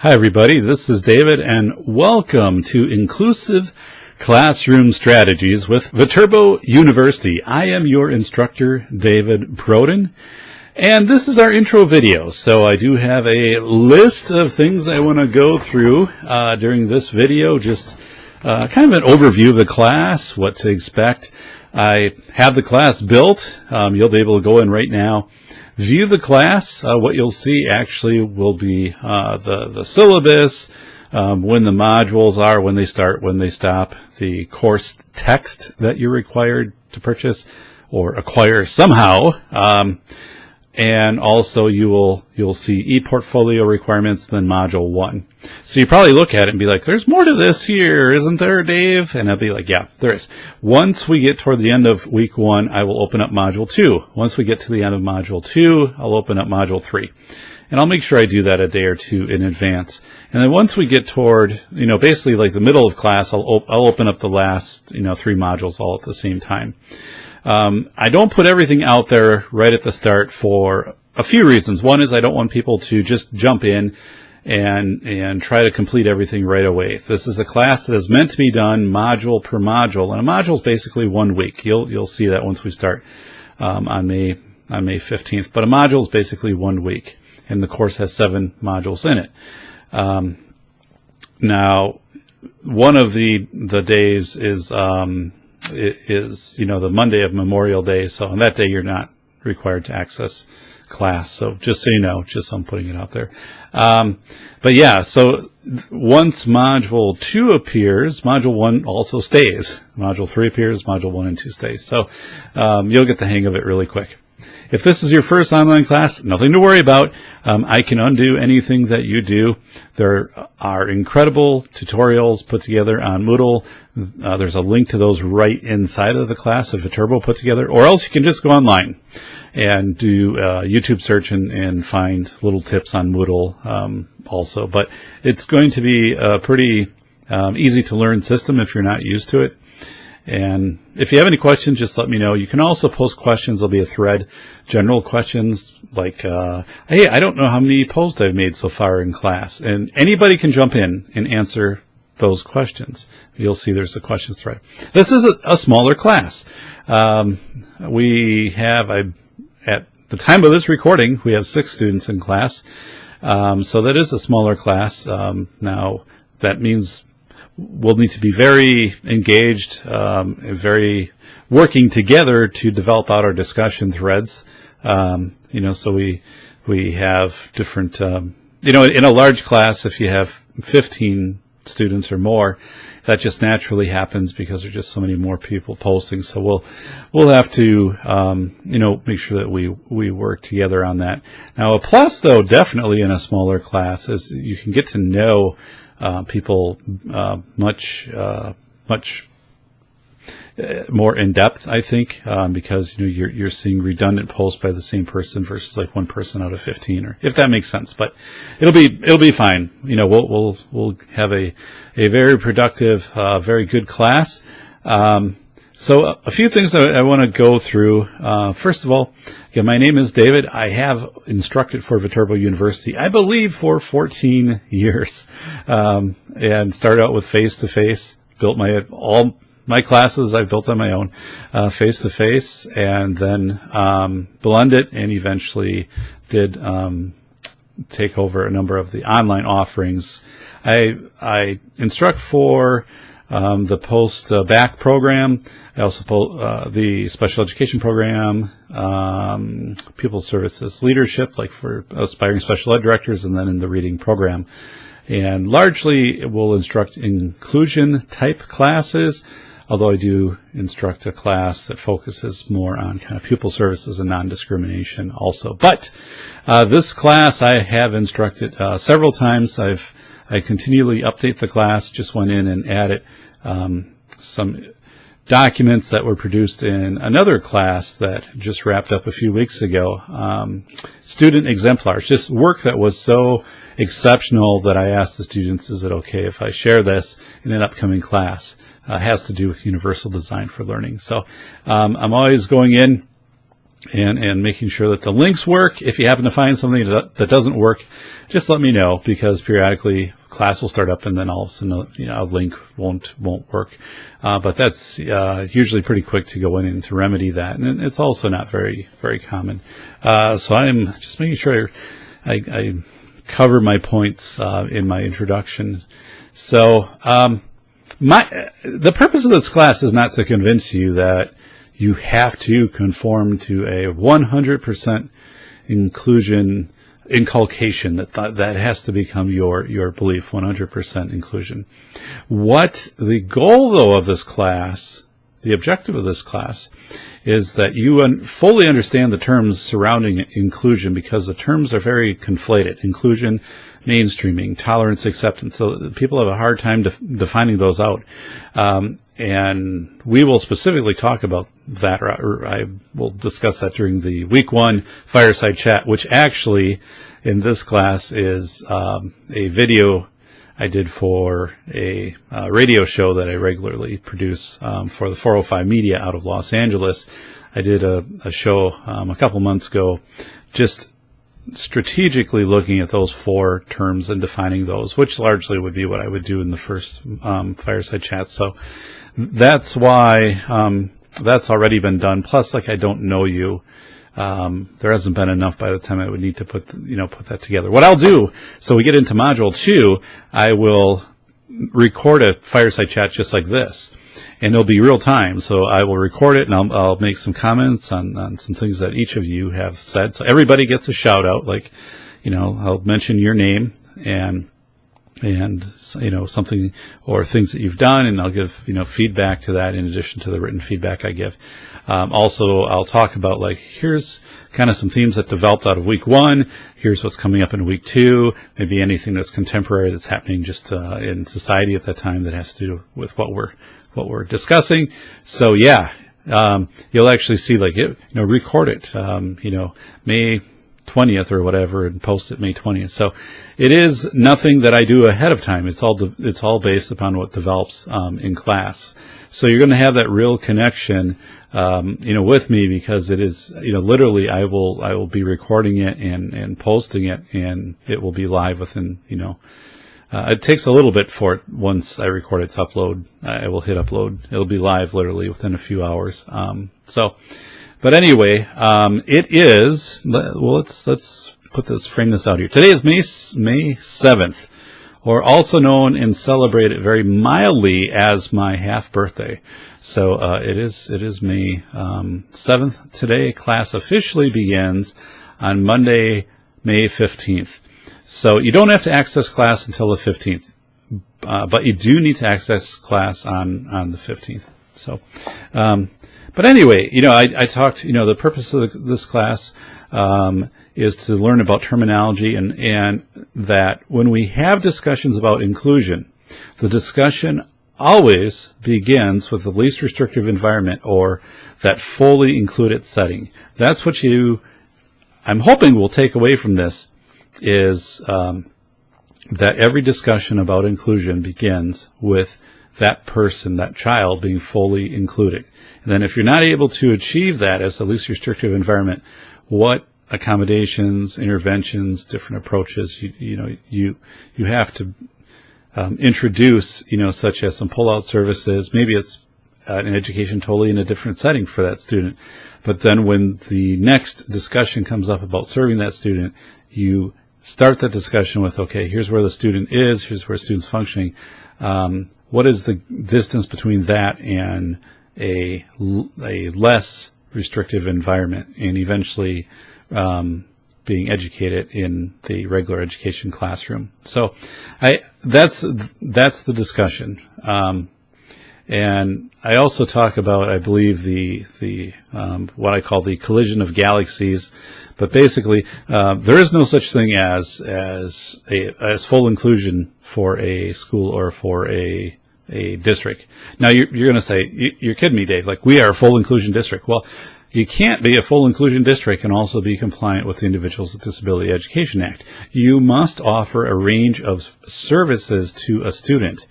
Hi everybody, this is David and welcome to Inclusive Classroom Strategies with Viterbo University. I am your instructor, David Perrodin, and this is our intro video. So I do have a list of things I want to go through during this video, just kind of an overview of the class, what to expect. I have the class built. You'll be able to go in right now, view the class. What you'll see actually will be the syllabus, when the modules are, when they start, when they stop, the course text that you're required to purchase or acquire somehow, and also you'll see Eportfolio requirements, then Module 1. So you probably look at it and be like, there's more to this here, isn't there, Dave? And I'll be like, yeah, there is. Once we get toward the end of week 1, I will open up Module 2. Once we get to the end of Module 2, I'll open up Module 3. And I'll make sure I do that a day or two in advance. And then once we get toward, basically like the middle of class, I'll open up the last, 3 modules all at the same time. I don't put everything out there right at the start for a few reasons. One is I don't want people to just jump in and try to complete everything right away. This is a class that is meant to be done module per module, and a module is basically 1 week. You'll see that once we start on May 15th. But a module is basically 1 week, and the course has 7 modules in it. Now, one of the days is the Monday of Memorial Day, so on that day you're not required to access class. So just so you know, just so I'm putting it out there. But yeah, so once Module 2 appears, Module 1 also stays. Module 3 appears, Module 1 and 2 stays. So you'll get the hang of it really quick. If this is your first online class, nothing to worry about. I can undo anything that you do. There are incredible tutorials put together on Moodle. There's a link to those right inside of the class that Viterbo put together, or else you can just go online and do YouTube search and find little tips on Moodle also. But it's going to be a pretty easy to learn system if you're not used to it. And if you have any questions, just let me know. You can also post questions. There'll be a thread, general questions like, hey, I don't know how many posts I've made so far in class. And anybody can jump in and answer those questions. You'll see there's a questions thread. This is a smaller class. We have, at the time of this recording, we have 6 students in class. So that is a smaller class. Now, that means we'll need to be very engaged, very working together to develop out our discussion threads. So we have different, in a large class, if you have 15 students or more, that just naturally happens because there's just so many more people posting. So we'll have to, make sure that we work together on that. Now, a plus, though, definitely in a smaller class is you can get to know people much more in depth, I think, because you're seeing redundant posts by the same person versus like 1 person out of 15, or if that makes sense. But it'll be fine. We'll have a very productive, very good class. So a few things that I want to go through. First of all, again, my name is David. I have instructed for Viterbo University, I believe, for 14 years, and started out with face-to-face. Built all my classes I've built on my own, face-to-face, and then blended, and eventually did take over a number of the online offerings. I instruct for the post-bac program. I also the special education program, people services leadership, like for aspiring special ed directors, and then in the reading program. And largely it will instruct inclusion type classes, although I do instruct a class that focuses more on kind of pupil services and non-discrimination also. But this class I have instructed several times. I continually update the class. Just went in and added some documents that were produced in another class that just wrapped up a few weeks ago. Student exemplars, just work that was so exceptional that I asked the students, is it okay if I share this in an upcoming class? Has to do with universal design for learning. So I'm always going in and making sure that the links work. If you happen to find something that doesn't work, just let me know, because periodically class will start up and then all of a sudden, a link won't work. But that's usually pretty quick to go in and to remedy that, and it's also not very, very common. So I'm just making sure I cover my points in my introduction. So the purpose of this class is not to convince you that you have to conform to a 100% inculcation, that has to become your belief, 100% inclusion. What the goal, though, of this class, the objective of this class, is that you fully understand the terms surrounding inclusion, because the terms are very conflated. Inclusion, mainstreaming, tolerance, acceptance. So people have a hard time defining those out. And we will specifically talk about that, or I will discuss that during the week 1 fireside chat, which actually in this class is a video I did for a radio show that I regularly produce for the 405 Media out of Los Angeles. I did a show a couple months ago, just strategically looking at those 4 terms and defining those, which largely would be what I would do in the first fireside chat. So that's why that's already been done. Plus, I don't know you. There hasn't been enough by the time I would need to put that together. What I'll do, so we get into module 2, I will record a fireside chat just like this, and it'll be real time. So I will record it, and I'll make some comments on some things that each of you have said. So everybody gets a shout out, I'll mention your name and something or things that you've done, and I'll give feedback to that in addition to the written feedback I give. Also, I'll talk about here's kind of some themes that developed out of week 1. Here's what's coming up in week 2. Maybe anything that's contemporary that's happening just in society at that time that has to do with what we're discussing. So yeah, you'll actually see record it May 20th or whatever, and post it May 20th. So it is nothing that I do ahead of time. It's all based upon what develops in class. So you're going to have that real connection with me, because it is literally I will be recording it and posting it, and it will be live within it takes a little bit for it. Once I record it to upload, I will hit upload. It'll be live literally within a few hours. But anyway, it is, let's frame this out here. Today is May 7th, or also known and celebrated very mildly as my half birthday. So, it is May 7th today. Class officially begins on Monday, May 15th. So you don't have to access class until the 15th, but you do need to access class on the 15th. So, but anyway, I talked, the purpose of this class is to learn about terminology, and that when we have discussions about inclusion, the discussion always begins with the least restrictive environment, or that fully included setting. That's what I'm hoping will take away from this, is that every discussion about inclusion begins with that person, that child, being fully included. And then if you're not able to achieve that as the least restrictive environment, what accommodations, interventions, different approaches you have to introduce, such as some pull-out services. Maybe it's an education totally in a different setting for that student. But then when the next discussion comes up about serving that student, you start that discussion with, okay, here's where the student is, here's where the student's functioning. What is the distance between that and a less restrictive environment, and eventually being educated in the regular education classroom? So that's the discussion. And I also talk about, I believe, the what I call the collision of galaxies. But basically, there is no such thing as full inclusion for a school or for a district. Now you're going to say, you're kidding me, Dave. We are a full inclusion district. Well, you can't be a full inclusion district and also be compliant with the Individuals with Disability Education Act. You must offer a range of services to a student.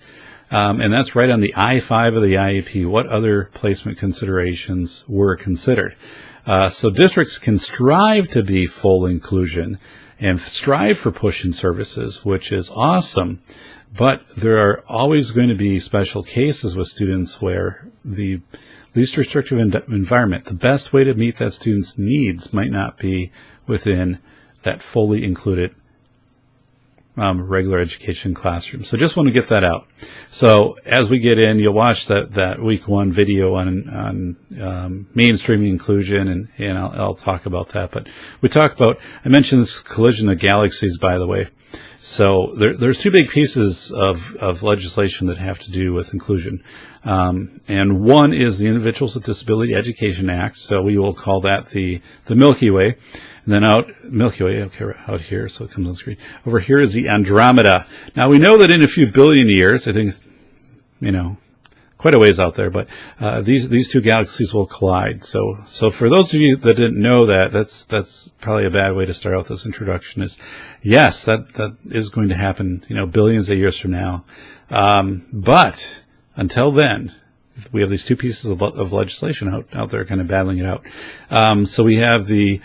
And that's right on the I-5 of the IEP. What other placement considerations were considered? So districts can strive to be full inclusion and strive for push-in services, which is awesome. But there are always going to be special cases with students where the least restrictive environment, the best way to meet that student's needs, might not be within that fully included regular education classroom. So just want to get that out. So as we get in, you'll watch that week 1 video on mainstreaming inclusion, and I'll talk about that. But we talk about, I mentioned this collision of galaxies, by the way. So there's 2 big pieces of legislation that have to do with inclusion. And one is the Individuals with Disability Education Act. So we will call that the Milky Way. And then out here, so it comes on screen. Over here is the Andromeda. Now we know that in a few billion years, I think, quite a ways out there, but these 2 galaxies will collide. So for those of you that didn't know that, that's probably a bad way to start out this introduction. Is yes, that is going to happen, billions of years from now. But until then, we have these 2 pieces of legislation out there, kind of battling it out. So we have the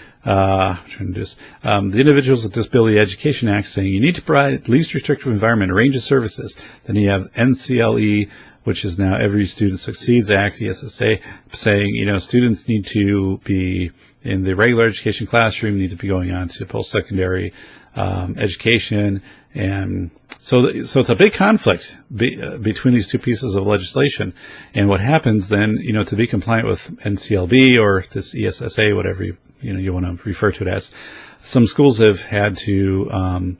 Individuals with Disability Education Act saying you need to provide least restrictive environment, a range of services. Then you have NCLE, which is now Every Student Succeeds Act, ESSA, saying, students need to be in the regular education classroom, need to be going on to post-secondary education. And so it's a big conflict between these 2 pieces of legislation. And what happens then, to be compliant with NCLB or this ESSA, whatever you want to refer to it as, some schools have had to,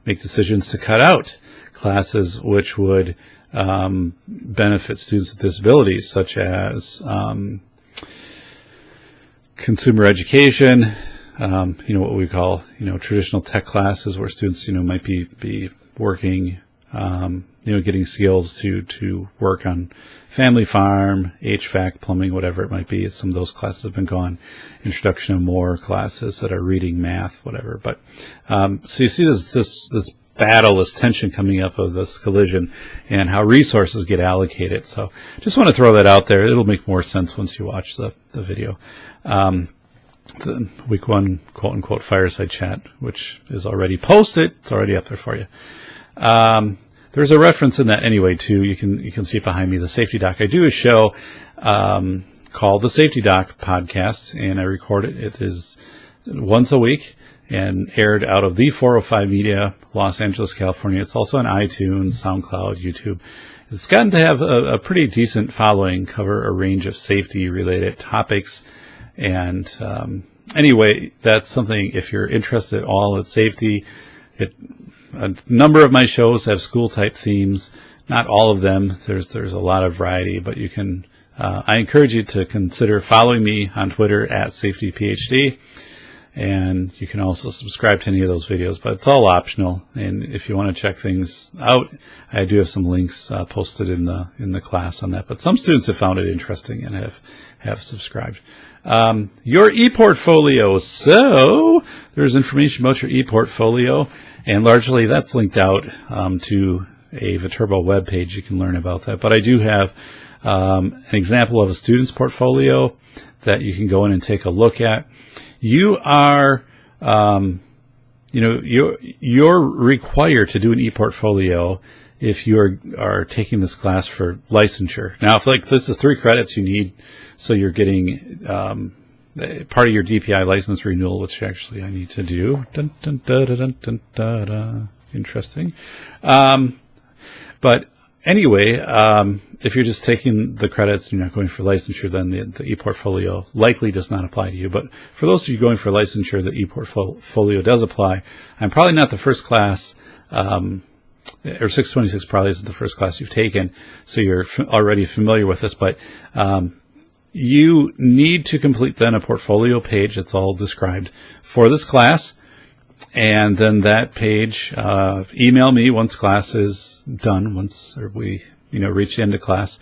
make decisions to cut out classes which would benefit students with disabilities, such as consumer education, what we call, traditional tech classes where students, might be working, getting skills to work on family farm, HVAC, plumbing, whatever it might be. Some of those classes have been gone. Introduction of more classes that are reading, math, whatever. But so you see this battle, this tension coming up of this collision and how resources get allocated. So just want to throw that out there. It'll make more sense once you watch the video. The week 1 quote unquote fireside chat, which is already posted. It's already up there for you. There's a reference in that anyway too. You can see it behind me, the Safety Doc. I do a show called the Safety Doc Podcast, and I record it. It is once a week and aired out of the 405 Media, Los Angeles, California. It's also on iTunes, SoundCloud, YouTube. It's gotten to have a pretty decent following, cover a range of safety-related topics. And anyway, that's something, if you're interested at all in safety, a number of my shows have school-type themes. Not all of them. There's a lot of variety, but you can. I encourage you to consider following me on Twitter at @SafetyPhD. And you can also subscribe to any of those videos, but it's all optional. And if you want to check things out, I do have some links posted in the class on that. But some students have found it interesting and have subscribed. Your ePortfolio. So there's information about your ePortfolio, and largely that's linked out to a Viterbo web page. You can learn about that. But I do have an example of a student's portfolio that you can go in and take a look at. You are, you're required to do an ePortfolio if you are taking this class for licensure. Now, if this is 3 credits you need, so you're getting part of your DPI license renewal, which actually I need to do. Dun, dun, dun, dun, dun, dun, dun. Interesting. But anyway, if you're just taking the credits and you're not going for licensure, then the ePortfolio likely does not apply to you. But for those of you going for licensure, the ePortfolio does apply. I'm probably not the first class, or 626 probably isn't the first class you've taken, so you're already familiar with this. But you need to complete then a portfolio page that's all described for this class. And then that page, email me once class is done, once we reach the end of class,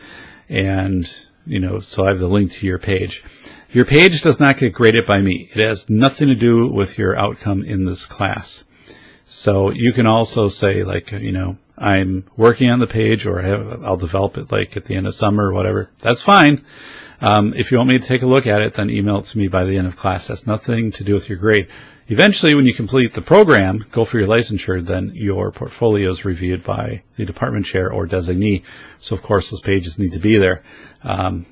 and so I have the link to your page. Your page does not get graded by me. It has nothing to do with your outcome in this class. So you can also say I'm working on the page, or I'll develop it at the end of summer or whatever. That's fine. If you want me to take a look at it, then email it to me by the end of class. That's nothing to do with your grade. Eventually, when you complete the program, go for your licensure, then your portfolio is reviewed by the department chair or designee. So, of course, those pages need to be there. If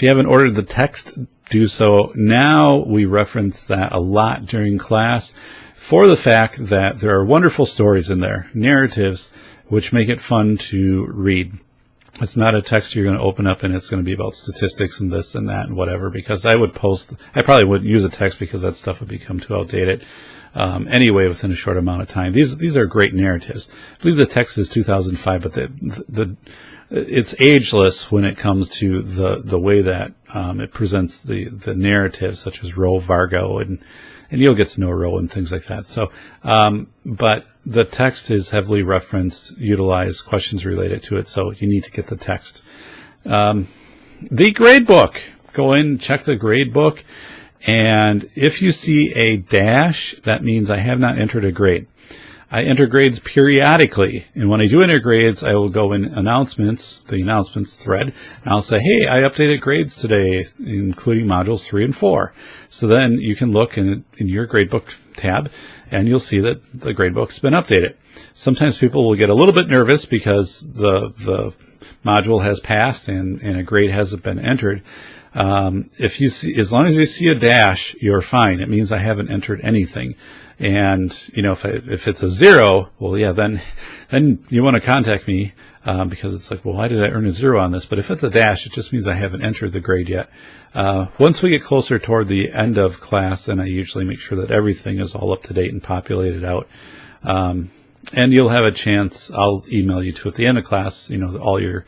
you haven't ordered the text, do so now. We reference that a lot during class for the fact that there are wonderful stories in there, narratives, which make it fun to read. It's not a text you're going to open up and it's going to be about statistics and this and that and whatever, because I probably wouldn't use a text because that stuff would become too outdated anyway within a short amount of time. These are great narratives. I believe the text is 2005, but it's ageless when it comes to the way that it presents the narrative, such as Roe, Vargo, and you'll get to know Roe and things like that. So, but the text is heavily referenced, utilized, questions related to it, so you need to get the text. The gradebook. Go in, check the gradebook, and if you see a dash, that means I have not entered a grade. I enter grades periodically, and when I do enter grades, I will go in announcements, the announcements thread, and I'll say, hey, I updated grades today, including modules 3 and 4. So then you can look in your gradebook tab, and you'll see that the gradebook's been updated. Sometimes people will get a little bit nervous because the module has passed and a grade hasn't been entered. If you see, as long as you see a dash, you're fine. It means I haven't entered anything. And, if it's a 0, well, yeah, then you want to contact me, because it's like, well, why did I earn a 0 on this? But if it's a dash, it just means I haven't entered the grade yet. Once we get closer toward the end of class, then I usually make sure that everything is all up to date and populated out. And you'll have a chance, I'll email you to at the end of class, all your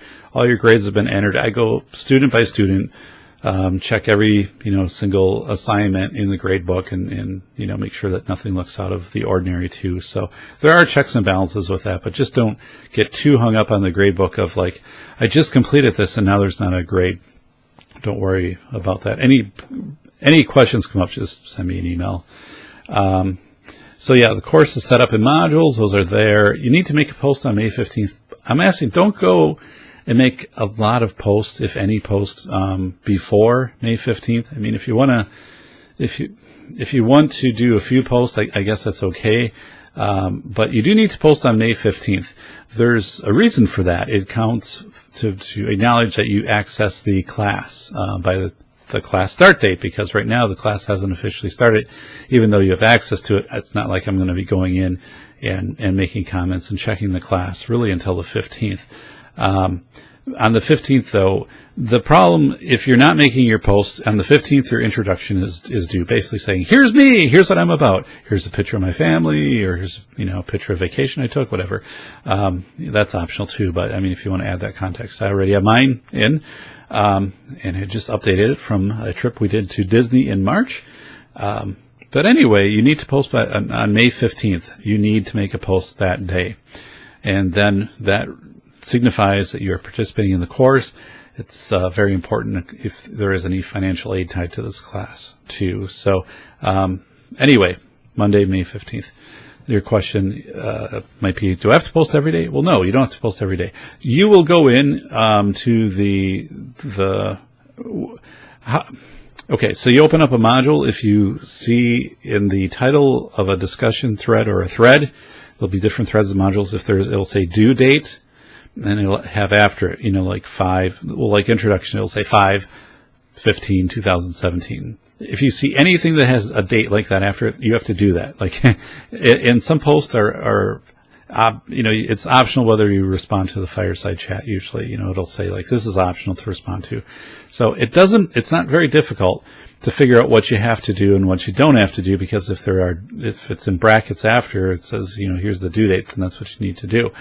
grades have been entered. I go student by student, check every, single assignment in the grade book and make sure that nothing looks out of the ordinary too. So there are checks and balances with that, but just don't get too hung up on the grade book of like, I just completed this and now there's not a grade. Don't worry about that. Any questions come up, just send me an email. So yeah, the course is set up in modules. Those are there. You need to make a post on May 15th. I'm asking, don't go and make a lot of posts, if any posts, before May 15th. I mean, if you want to do a few posts, I guess that's okay. But you do need to post on May 15th. There's a reason for that. It counts to acknowledge that you access the class, by the class start date, because right now the class hasn't officially started. Even though you have access to it, it's not like I'm going to be going in and making comments and checking the class really until the 15th. On the 15th, though, the problem, if you're not making your post, on the 15th, your introduction is due, basically saying, here's me, here's what I'm about, here's a picture of my family, or here's, a picture of vacation I took, whatever. That's optional too, but I mean, if you want to add that context, I already have mine in, and I just updated it from a trip we did to Disney in March. But anyway, you need to post on May 15th. You need to make a post that day. And then that signifies that you're participating in the course. It's very important if there is any financial aid tied to this class too. So anyway, Monday, May 15th. Your question might be, do I have to post every day? Well, no, you don't have to post every day. You will go in to okay, so you open up a module. If you see in the title of a discussion thread or a thread, there'll be different threads of modules. It'll say due date, and it'll have after it, like introduction, it'll say 5/15/2017. If you see anything that has a date like that after it, you have to do that. Like, and some posts are it's optional whether you respond to the fireside chat. Usually, it'll say like, this is optional to respond to. So it's not very difficult to figure out what you have to do and what you don't have to do, because if it's in brackets after it says, here's the due date, then that's what you need to do.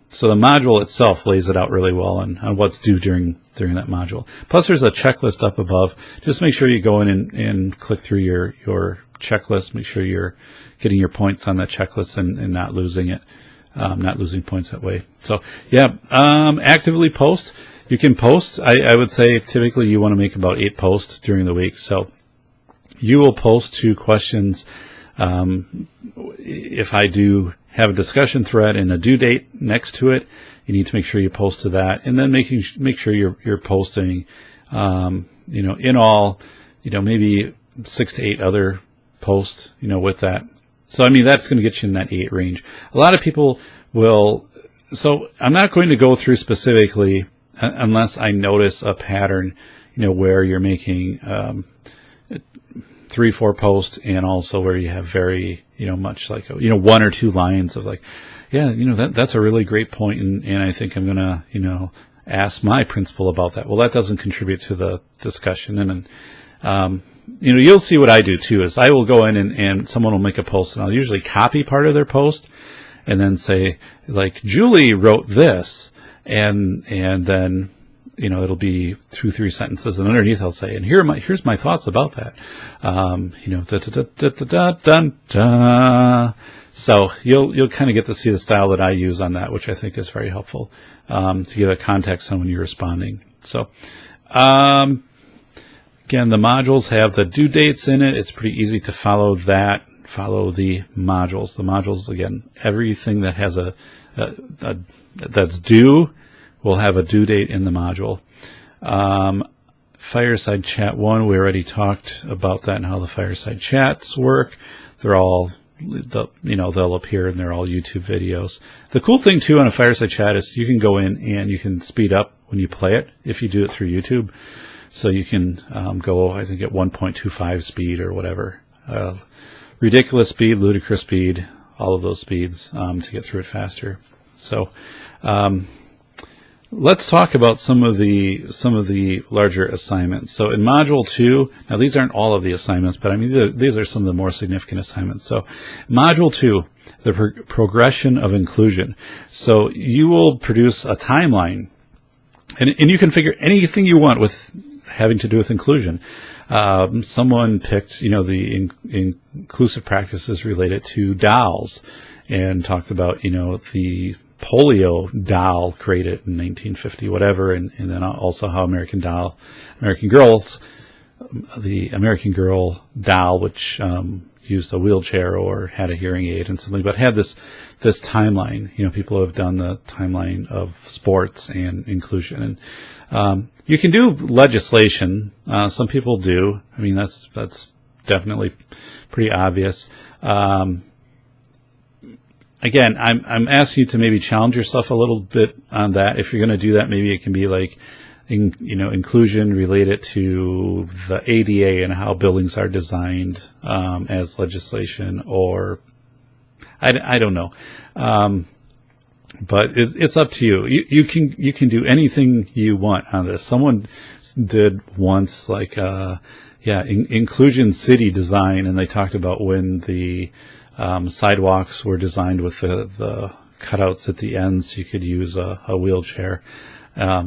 So the module itself lays it out really well on what's due during that module. Plus there's a checklist up above. Just make sure you go in and click through your checklist. Make sure you're getting your points on that checklist and not losing it, not losing points that way. So yeah, actively post. You can post. I would say typically you want to make about 8 posts during the week. So you will post 2 questions. If I do have a discussion thread and a due date next to it. You need to make sure you post to that, and then make sure you're posting, in all, maybe 6 to 8 other posts, with that. So, I mean, that's going to get you in that 8 range. A lot of people will, so I'm not going to go through specifically unless I notice a pattern, where you're making 3-4 posts, and also where you have very, much like, 1 or 2 lines of like, yeah, that's a really great point, and I think I'm going to, ask my principal about that. Well, that doesn't contribute to the discussion. And you'll see what I do too, is I will go in and someone will make a post, and I'll usually copy part of their post and then say, like, Julie wrote this, and then, it'll be 2-3 sentences, and underneath I'll say, and here's my thoughts about that. So you'll kind of get to see the style that I use on that, which I think is very helpful, to give a context on when you're responding. So, again, the modules have the due dates in it. It's pretty easy to follow that. Follow the modules. The modules, again, everything that has that's due will have a due date in the module. Fireside Chat 1, we already talked about that and how the fireside chats work. They're all, they'll appear, and they're all YouTube videos. The cool thing too on a fireside chat is you can go in and you can speed up when you play it if you do it through YouTube. So you can go, I think, at 1.25 speed or whatever. Ridiculous speed, ludicrous speed, all of those speeds to get through it faster. So let's talk about some of the larger assignments. So in Module 2, now these aren't all of the assignments, but I mean these are some of the more significant assignments. So Module 2, the progression of inclusion. So you will produce a timeline, and you can figure anything you want with having to do with inclusion. Someone picked, the inclusive practices related to dolls, and talked about, the polio doll created in 1950, whatever, and then also how the American Girl doll, which used a wheelchair or had a hearing aid and something, but had this timeline. People have done the timeline of sports and inclusion, and you can do legislation. Some people do. I mean, that's definitely pretty obvious. Again, I'm asking you to maybe challenge yourself a little bit on that. If you're going to do that, maybe it can be like, inclusion related to the ADA and how buildings are designed as legislation, or I don't know. But it's up to you. You can do anything you want on this. Someone did once inclusion city design, and they talked about when the sidewalks were designed with the cutouts at the ends, so you could use a wheelchair,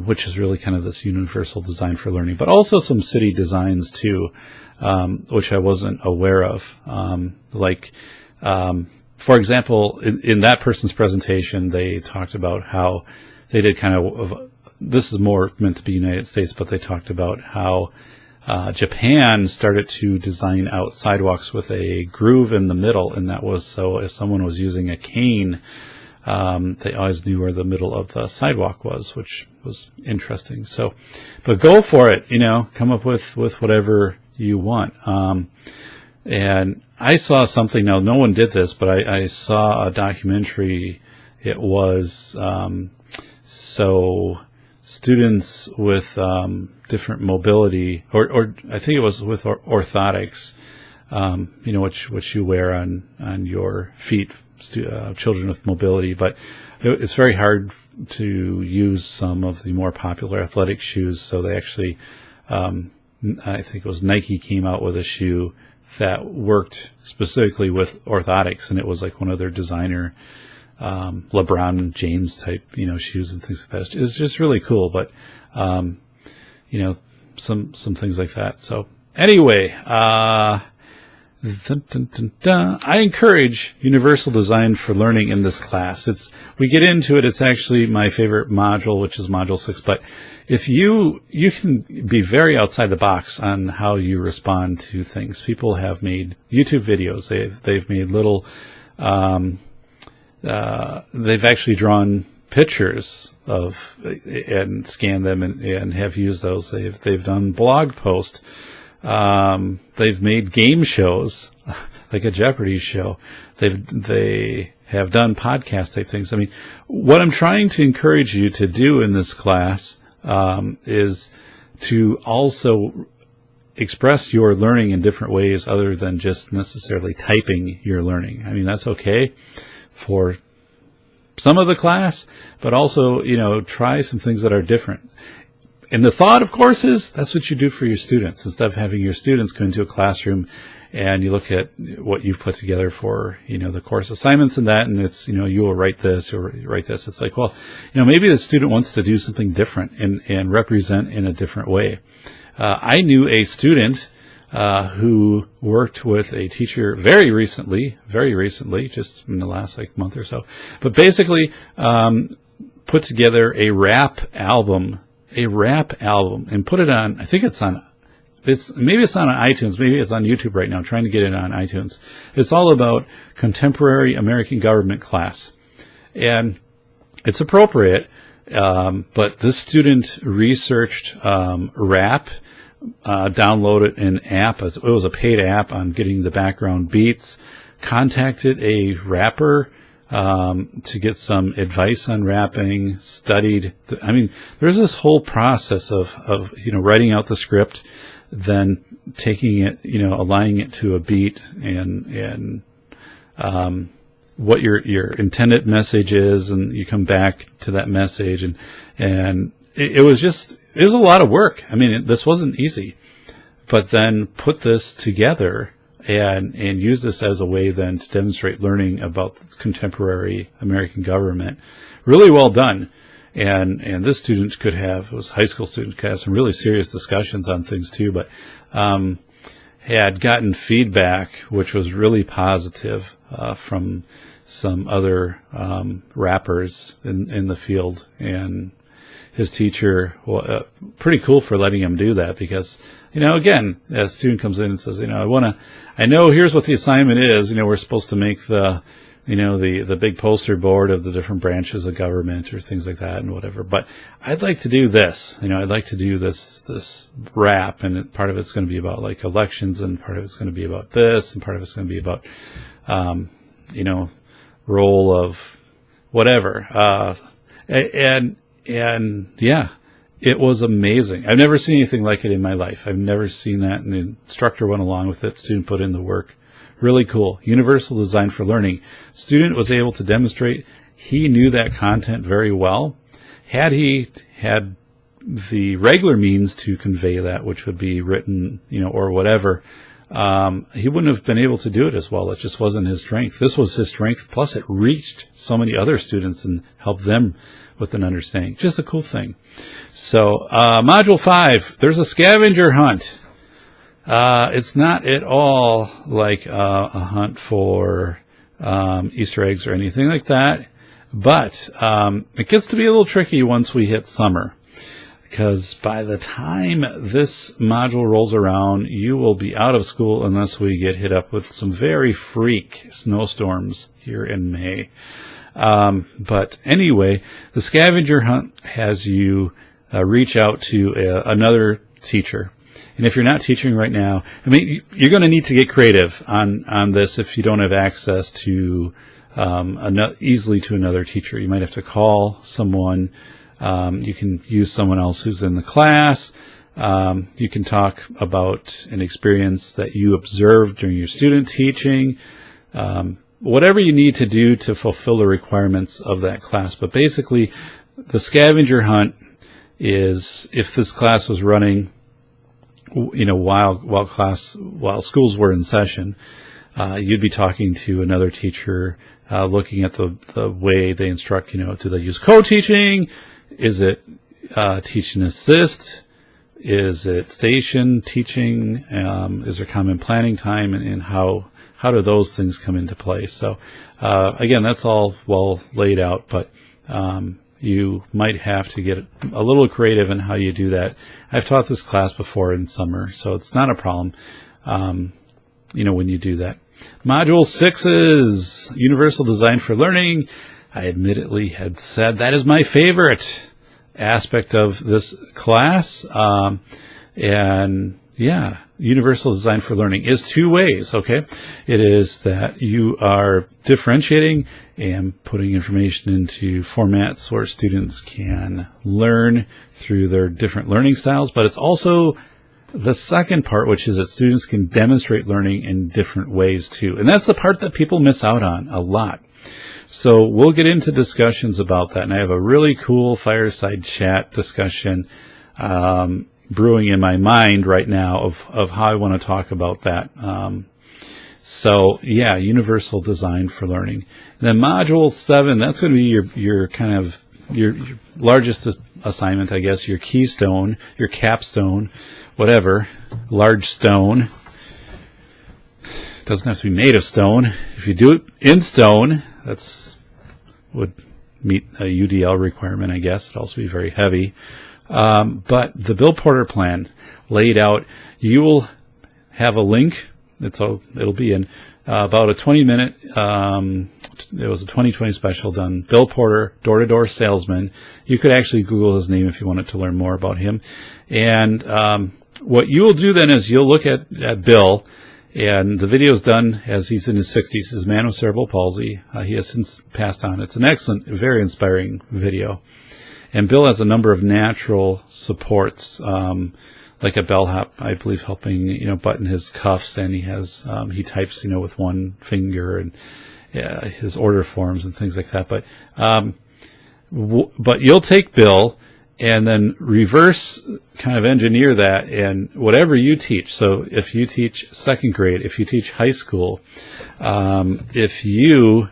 which is really kind of this universal design for learning. But also some city designs too, which I wasn't aware of. For example, in that person's presentation, they talked about how they did kind of, this is more meant to be United States, but they talked about how Japan started to design out sidewalks with a groove in the middle, and that was so if someone was using a cane, they always knew where the middle of the sidewalk was, which was interesting. So, but go for it, come up with whatever you want. And I saw something, now no one did this, but I saw a documentary. It was, so students with different mobility, or I think it was with orthotics, which you wear on your feet, children with mobility, but it's very hard to use some of the more popular athletic shoes. So they actually, I think it was Nike came out with a shoe that worked specifically with orthotics, and it was like one of their designer LeBron James type, shoes and things like that. It's just really cool, but some things like that. So anyway, I encourage universal design for learning in this class. We get into it. It's actually my favorite module, which is module 6. But if you can be very outside the box on how you respond to things. People have made YouTube videos. They've made little they've actually drawn pictures of and scanned them and have used those. They've done blog posts. They've made game shows like a Jeopardy show. They have done podcast type things. I mean, what I'm trying to encourage you to do in this class is to also express your learning in different ways other than just necessarily typing your learning. I mean, that's okay for some of the class, but also, try some things that are different. And the thought, of course, is that's what you do for your students. Instead of having your students go into a classroom and you look at what you've put together for, the course assignments and that, and it's, you will write this or write this. It's like, well, maybe the student wants to do something different and represent in a different way. I knew a student who worked with a teacher very recently, just in the last month or so, but basically put together a rap album and put it on, I think maybe it's not on iTunes, maybe it's on YouTube right now, trying to get it on iTunes. It's all about contemporary American government class. And it's appropriate, but this student researched rap, downloaded an app. It was a paid app on getting the background beats, contacted a rapper to get some advice on rapping, studied. There's this whole process of writing out the script, then taking it, aligning it to a beat and what your intended message is, and you come back to that message, and it was a lot of work. I mean, this wasn't easy, but then put this together and use this as a way then to demonstrate learning about contemporary American government. Really well done. And this student it was a high school student, could have some really serious discussions on things too, but had gotten feedback which was really positive from some other rappers in the field, and his teacher, pretty cool for letting him do that, because again, a student comes in and says, I know here's what the assignment is. We're supposed to make the big poster board of the different branches of government or things like that and whatever. But I'd like to do this. I'd like to do this rap, and part of it's going to be about elections, and part of it's going to be about this, and part of it's going to be about, role of whatever. And yeah, it was amazing. I've never seen anything like it in my life. I've never seen that. And the instructor went along with it. Student put in the work. Really cool. Universal design for learning. Student was able to demonstrate he knew that content very well. Had he had the regular means to convey that, which would be written, or whatever, he wouldn't have been able to do it as well. It just wasn't his strength. This was his strength. Plus it reached so many other students and helped them with an understanding. Just a cool thing. So, Module 5, there's a scavenger hunt. It's not at all like a hunt for Easter eggs or anything like that, but it gets to be a little tricky once we hit summer, because by the time this module rolls around, you will be out of school unless we get hit up with some very freak snowstorms here in May. But anyway, the scavenger hunt has you reach out to another teacher. And if you're not teaching right now, you're going to need to get creative on this if you don't have access to easily to another teacher. You might have to call someone. You can use someone else who's in the class. You can talk about an experience that you observed during your student teaching. Whatever you need to do to fulfill the requirements of that class. But basically, the scavenger hunt is, if this class was running, while schools were in session, you'd be talking to another teacher, looking at the way they instruct. Do they use co-teaching? Is it teach and assist? Is it station teaching? Is there common planning time, and how do those things come into play? So, again, that's all well laid out, but you might have to get a little creative in how you do that. I've taught this class before in summer, so it's not a problem, when you do that. Module 6 is Universal Design for Learning. I admittedly had said that is my favorite aspect of this class. And yeah, Universal Design for Learning is two ways, okay? It is that you are differentiating and putting information into formats where students can learn through their different learning styles, but it's also the second part, which is that students can demonstrate learning in different ways too. And that's the part that people miss out on a lot. So we'll get into discussions about that, and I have a really cool fireside chat discussion brewing in my mind right now of how I want to talk about that. So yeah, Universal Design for Learning. And then Module 7, that's going to be your kind of your largest assignment, I guess, your keystone, your capstone, whatever, large stone. It doesn't have to be made of stone. If you do it in stone, would meet a UDL requirement, I guess. It'd also be very heavy. But the Bill Porter plan laid out, you will have a link. It'll be in about a 20-minute, it was a 2020 special done. Bill Porter, door-to-door salesman. You could actually Google his name if you wanted to learn more about him. And what you will do then is you'll look at Bill, and the video is done as he's in his 60s. He's a man with cerebral palsy. He has since passed on. It's an excellent, very inspiring video. And Bill has a number of natural supports, like a bellhop, I believe, helping, button his cuffs, and he has, he types, with one finger, and his order forms and things like that. But you'll take Bill and then reverse kind of engineer that, and whatever you teach. So if you teach second grade, if you teach high school, if you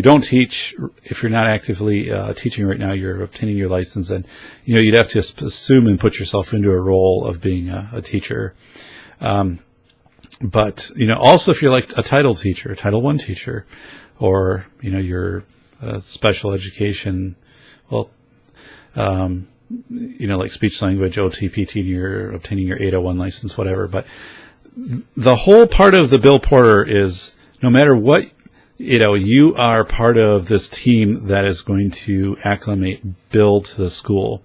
don't teach, if you're not actively teaching right now, you're obtaining your license, and you'd have to assume and put yourself into a role of being a teacher. But also if you're like a Title teacher, a Title I teacher, or you're special education, well, like speech language, OTPT, and you're obtaining your 801 license, whatever. But the whole part of the Bill Porter is, no matter what, you are part of this team that is going to acclimate Bill to the school,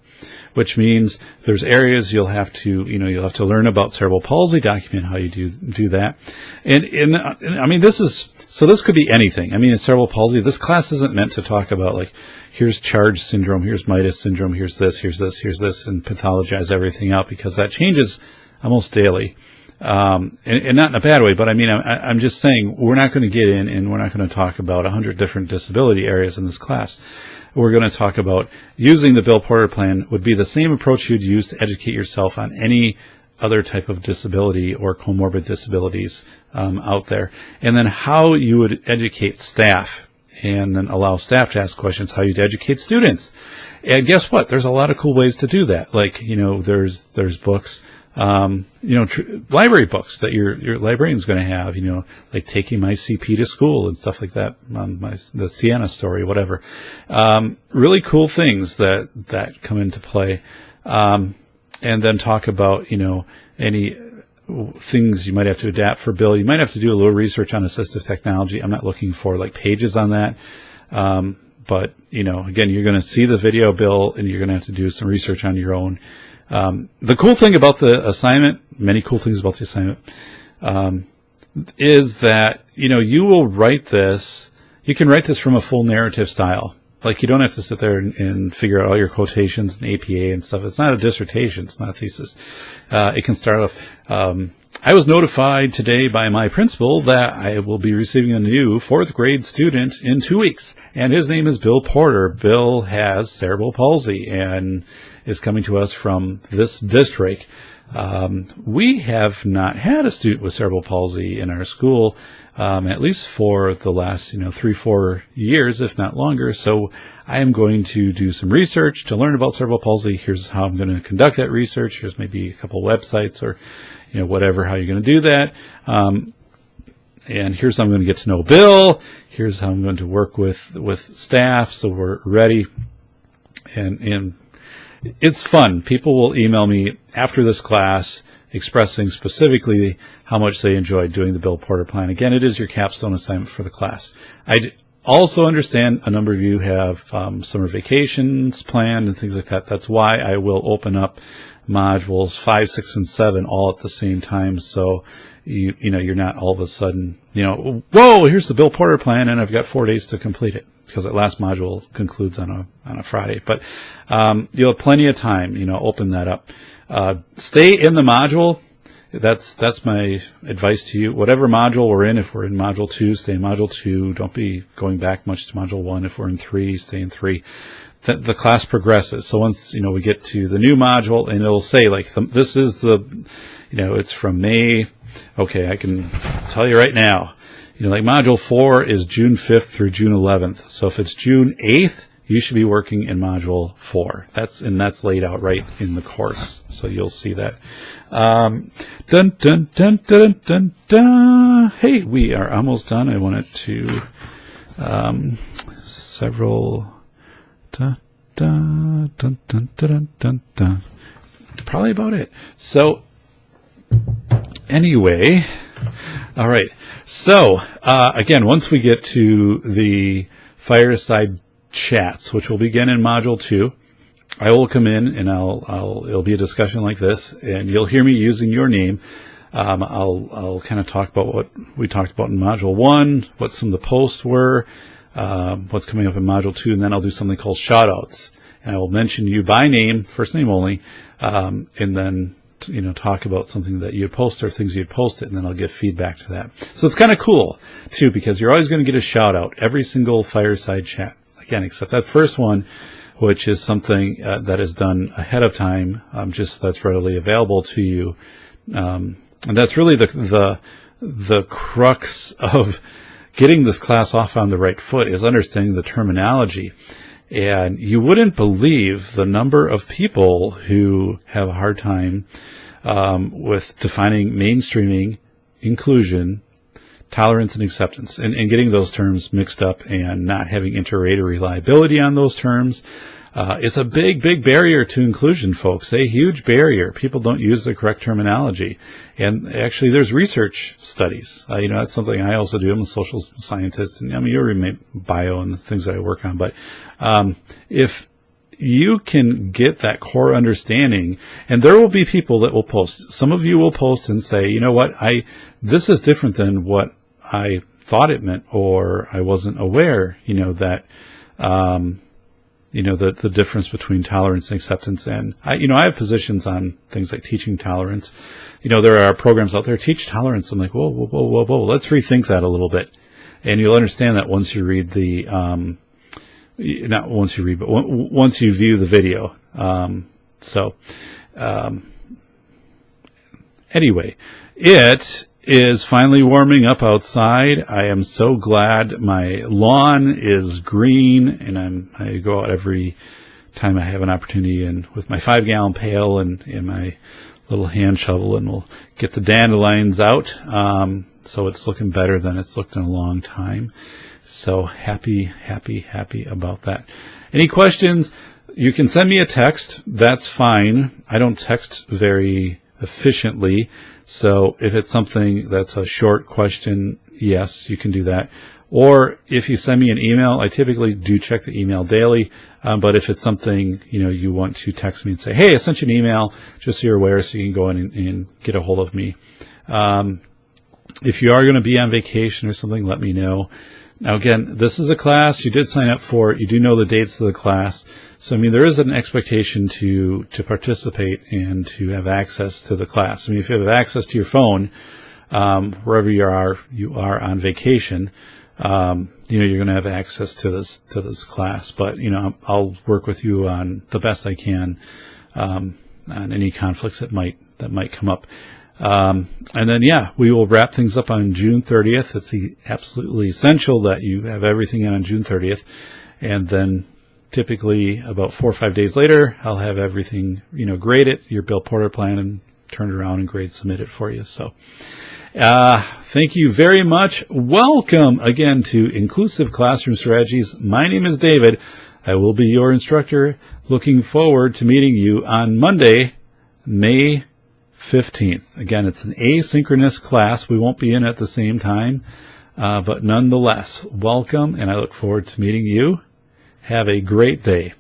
which means there's areas you'll have to learn about cerebral palsy, document how you do that. And this could be anything. In cerebral palsy, this class isn't meant to talk about like, here's Charge syndrome, here's Midas syndrome, here's this, and pathologize everything out, because that changes almost daily. And not in a bad way, but I'm just saying we're not going to get in and we're not going to talk about 100 different disability areas in this class. We're going to talk about using the Bill Porter plan would be the same approach you'd use to educate yourself on any other type of disability or comorbid disabilities out there. And then how you would educate staff, and then allow staff to ask questions, how you'd educate students. And guess what? There's a lot of cool ways to do that. Like, there's books, library books that your librarian's going to have, like Taking My CP to School and stuff like that, the Sienna story, whatever. Really cool things that come into play. And then talk about, any things you might have to adapt for Bill. You might have to do a little research on assistive technology. I'm not looking for like pages on that. But, again, you're going to see the video, Bill, and you're going to have to do some research on your own. The cool thing about the assignment, many cool things about the assignment, is that, you will write this, you can write this from a full narrative style. Like, you don't have to sit there and figure out all your quotations and APA and stuff. It's not a dissertation. It's not a thesis. It can start off, I was notified today by my principal that I will be receiving a new 4th grade student in 2 weeks. And his name is Bill Porter. Bill has cerebral palsy and is coming to us from this district. We have not had a student with cerebral palsy in our school, at least for the last, 3-4 years, if not longer. So I am going to do some research to learn about cerebral palsy. Here's how I'm going to conduct that research. Here's maybe a couple websites or, whatever, how you're going to do that. And here's how I'm going to get to know Bill. Here's how I'm going to work with staff. So we're ready. And it's fun. People will email me after this class expressing specifically how much they enjoyed doing the Bill Porter plan. Again, it is your capstone assignment for the class. I also understand a number of you have summer vacations planned and things like that. That's why I will open up modules 5, 6, and 7 all at the same time. So you're not all of a sudden, whoa, here's the Bill Porter plan and I've got 4 days to complete it, because that last module concludes on a Friday. But you'll have plenty of time, open that up. Stay in the module. That's my advice to you. Whatever module we're in, if we're in module 2, stay in module 2. Don't be going back much to module 1. If we're in 3, stay in 3. The class progresses. So once, we get to the new module, and it'll say, this is it's from May. Okay, I can tell you right now, module 4 is June 5th through June 11th. So if it's June 8th, you should be working in module 4. That's laid out right in the course. So you'll see that. Dun, dun, dun, dun, dun, dun. Hey, we are almost done. I wanted to, several, dun, dun, dun, dun, dun, dun, dun. Probably about it. So, anyway, all right. So, again, once we get to the fireside chats, which will begin in module 2, I will come in and it'll be a discussion like this, and you'll hear me using your name. I'll kind of talk about what we talked about in module 1, what some of the posts were, what's coming up in module 2, and then I'll do something called shout-outs. And I will mention you by name, first name only, and then talk about something that you post or things you'd posted, and then I'll give feedback to that. So it's kind of cool too, because you're always going to get a shout out every single fireside chat. Again, except that first one, which is something that is done ahead of time, just that's readily available to you. And that's really the crux of getting this class off on the right foot, is understanding the terminology. And you wouldn't believe the number of people who have a hard time with defining mainstreaming, inclusion, tolerance, and acceptance, and getting those terms mixed up and not having inter-rater reliability on those terms. It's a big, big barrier to inclusion, folks, a huge barrier. People don't use the correct terminology. And actually, there's research studies. That's something I also do. I'm a social scientist, and you read my bio and the things that I work on. But if you can get that core understanding, and there will be people that will post. Some of you will post and say, you know what, this is different than what I thought it meant, or I wasn't aware, that the difference between tolerance and acceptance. And I have positions on things like teaching tolerance. There are programs out there, teach tolerance. I'm like, whoa, whoa, whoa, whoa, whoa. Let's rethink that a little bit. And you'll understand that once you read not once you read, but once you view the video. Anyway, it is finally warming up outside. I am so glad my lawn is green, and I go out every time I have an opportunity, and with my 5-gallon pail and my little hand shovel, and we'll get the dandelions out. So it's looking better than it's looked in a long time. So happy about that. Any questions? You can send me a text. That's fine. I don't text very efficiently. So if it's something that's a short question, yes, you can do that. Or if you send me an email, I typically do check the email daily. But if it's something, you want to text me and say, hey, I sent you an email, just so you're aware, so you can go in and get a hold of me. If you are going to be on vacation or something, let me know. Now, again, this is a class you did sign up for. You do know the dates of the class. So, there is an expectation to participate and to have access to the class. If you have access to your phone, wherever you are on vacation, you're going to have access to this class. But, I'll work with you on the best I can, on any conflicts that might come up. And then, we will wrap things up on June 30th. It's absolutely essential that you have everything in on June 30th. And then typically about 4 or 5 days later, I'll have everything, graded, your Bill Porter plan, and turn it around and grade submit it for you. So, thank you very much. Welcome again to Inclusive Classroom Strategies. My name is David. I will be your instructor. Looking forward to meeting you on Monday, May 15th. Again, it's an asynchronous class. We won't be in at the same time, but nonetheless, welcome, and I look forward to meeting you. Have a great day.